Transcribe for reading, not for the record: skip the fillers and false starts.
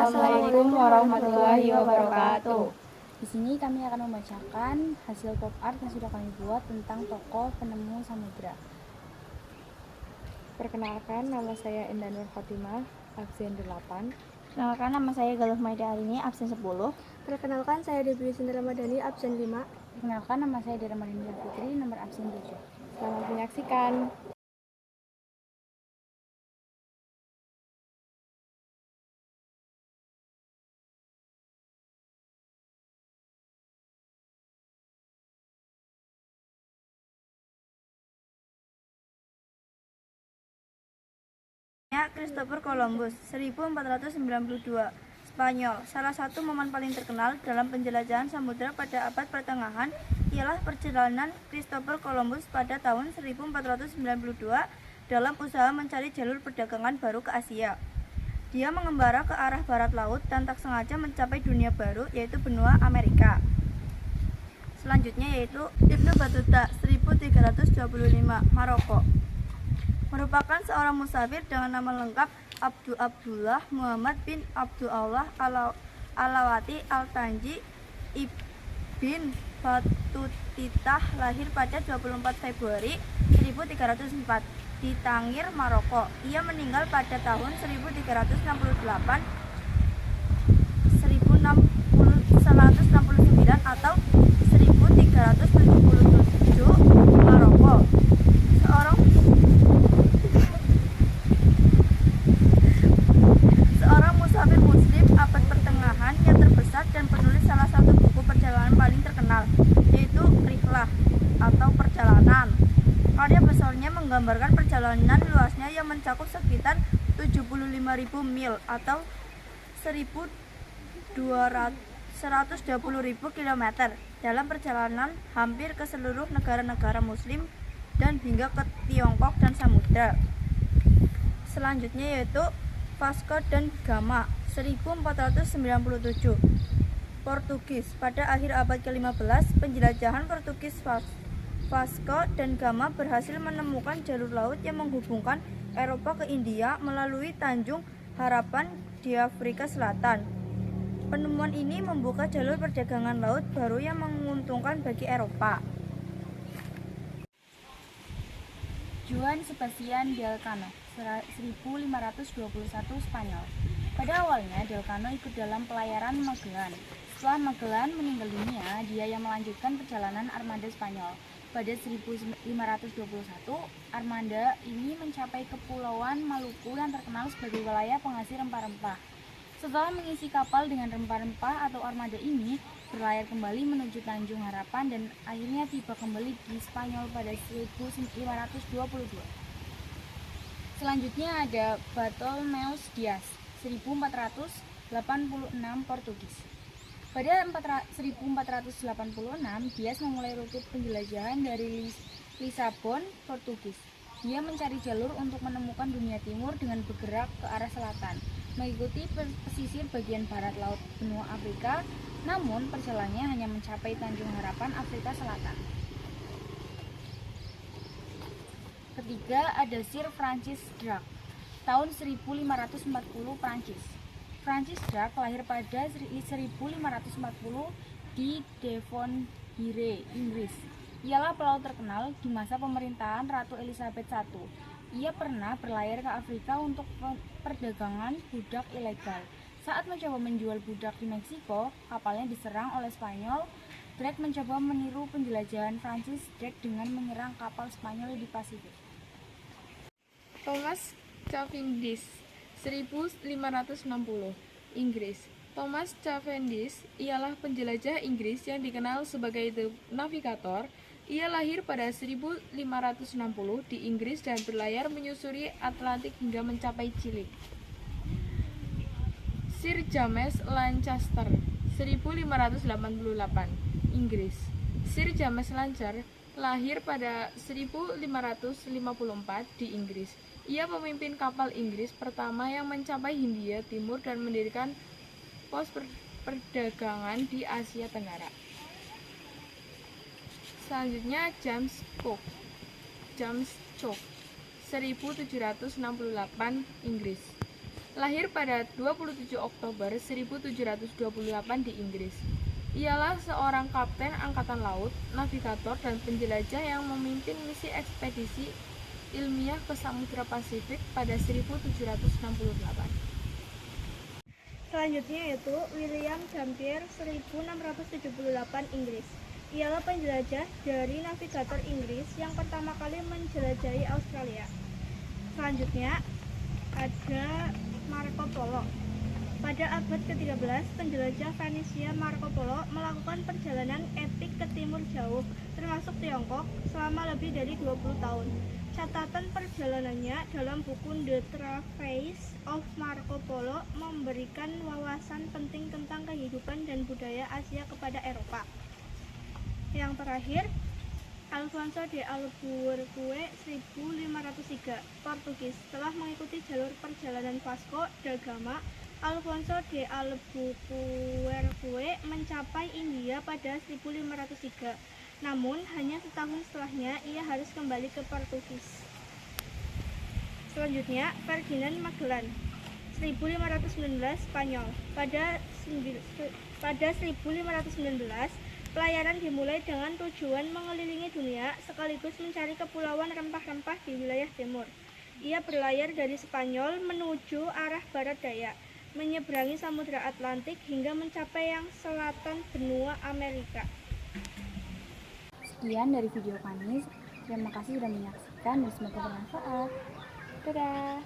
Assalamualaikum warahmatullahi wabarakatuh. Di sini kami akan membacakan hasil pop art yang sudah kami buat tentang tokoh penemu samudra. Perkenalkan, nama saya Indah Nur Fatimah, absen 8. Perkenalkan, nama saya Galuh Maida Arini, absen 10. Perkenalkan, saya Debbie Sinta Ramadhani, absen 5. Perkenalkan, nama saya Dera Marinda Putri, nomor absen 7. Selamat menyaksikan. Christopher Columbus, 1492, Spanyol. Salah satu momen paling terkenal dalam penjelajahan samudra pada abad pertengahan ialah perjalanan Christopher Columbus pada tahun 1492 dalam usaha mencari jalur perdagangan baru ke Asia. Dia mengembara ke arah barat laut dan tak sengaja mencapai dunia baru, yaitu benua Amerika. Selanjutnya yaitu Ibnu Battuta, 1325, Maroko. Merupakan seorang musafir dengan nama lengkap Abdullah Muhammad bin Abdullah Alawati Al-Tanji Ibn Batutitah, lahir pada 24 Februari 1304 di Tangir, Maroko. Ia meninggal pada tahun 1368 1969 atau 1377, Maroko. Seorang musafir muslim abad pertengahan yang terbesar dan penulis salah satu buku perjalanan paling terkenal, yaitu Rihlah atau Perjalanan. Karya besarnya menggambarkan perjalanan luasnya yang mencakup sekitar 75.000 mil atau 120.000 km dalam perjalanan hampir ke seluruh negara-negara muslim dan hingga ke Tiongkok dan Samudra. Selanjutnya yaitu Vasco da Gama, 1497, Portugis. Pada akhir abad ke-15, penjelajahan Portugis Vasco da Gama berhasil menemukan jalur laut yang menghubungkan Eropa ke India melalui Tanjung Harapan di Afrika Selatan. Penemuan ini membuka jalur perdagangan laut baru yang menguntungkan bagi Eropa. Juan Sebastian Elcano, 1521, Spanyol. Pada awalnya Elcano ikut dalam pelayaran Magellan. Setelah Magellan meninggal dunia, dia yang melanjutkan perjalanan armada Spanyol. Pada 1521, armada ini mencapai Kepulauan Maluku yang terkenal sebagai wilayah penghasil rempah-rempah. Setelah mengisi kapal dengan rempah-rempah atau armada ini, berlayar kembali menuju Tanjung Harapan dan akhirnya tiba kembali di Spanyol pada 1522. Selanjutnya ada Bartolomeu Dias, 1486, Portugis. Pada 1486, Dias memulai rute penjelajahan dari Lisabon, Portugis. Dia mencari jalur untuk menemukan dunia timur dengan bergerak ke arah selatan, mengikuti pesisir bagian barat laut benua Afrika, namun perjalanannya hanya mencapai Tanjung Harapan, Afrika Selatan. Ketiga ada Sir Francis Drake, tahun 1540, Prancis. Francis Drake lahir pada 1540 di Devonshire, Inggris. Ialah pelaut terkenal di masa pemerintahan Ratu Elizabeth I. Ia pernah berlayar ke Afrika untuk perdagangan budak ilegal. Saat mencoba menjual budak di Meksiko, kapalnya diserang oleh Spanyol. Drake mencoba meniru penjelajahan Francis Drake dengan menyerang kapal Spanyol di Pasifik. Thomas Cavendish, 1560, Inggris. Thomas Cavendish ialah penjelajah Inggris yang dikenal sebagai The Navigator. Ia lahir pada 1560 di Inggris dan berlayar menyusuri Atlantik hingga mencapai Chili. Sir James Lancaster, 1588, Inggris. Sir James Lancaster lahir pada 1554 di Inggris. Ia pemimpin kapal Inggris pertama yang mencapai Hindia Timur dan mendirikan pos perdagangan di Asia Tenggara. Selanjutnya James Cook, 1768, Inggris. Lahir pada 27 Oktober 1728 di Inggris. Ialah seorang kapten angkatan laut, navigator, dan penjelajah yang memimpin misi ekspedisi ilmiah ke Samudra Pasifik pada 1768. Selanjutnya yaitu William Dampier 1678 Inggris. Ialah penjelajah dari navigator Inggris yang pertama kali menjelajahi Australia. Selanjutnya ada Marco Polo. Pada abad ke-13, penjelajah Venesia Marco Polo melakukan perjalanan epik ke timur jauh, termasuk Tiongkok, selama lebih dari 20 tahun. Catatan perjalanannya dalam buku The Travels of Marco Polo memberikan wawasan penting tentang kehidupan dan budaya Asia kepada Eropa. Yang terakhir, Alfonso de Albuquerque 1503 Portugis. Setelah mengikuti jalur perjalanan Vasco da Gama, Alfonso de Albuquerque mencapai India pada 1503. Namun, hanya setahun setelahnya ia harus kembali ke Portugis. Selanjutnya, Ferdinand Magellan 1519 Spanyol. Pada 1519, pelayaran dimulai dengan tujuan mengelilingi dunia sekaligus mencari kepulauan rempah-rempah di wilayah timur. Ia berlayar dari Spanyol menuju arah barat daya, menyeberangi Samudra Atlantik hingga mencapai yang selatan benua Amerika. Sekian dari video kami. Terima kasih sudah menyaksikan dan semoga bermanfaat. Dadah!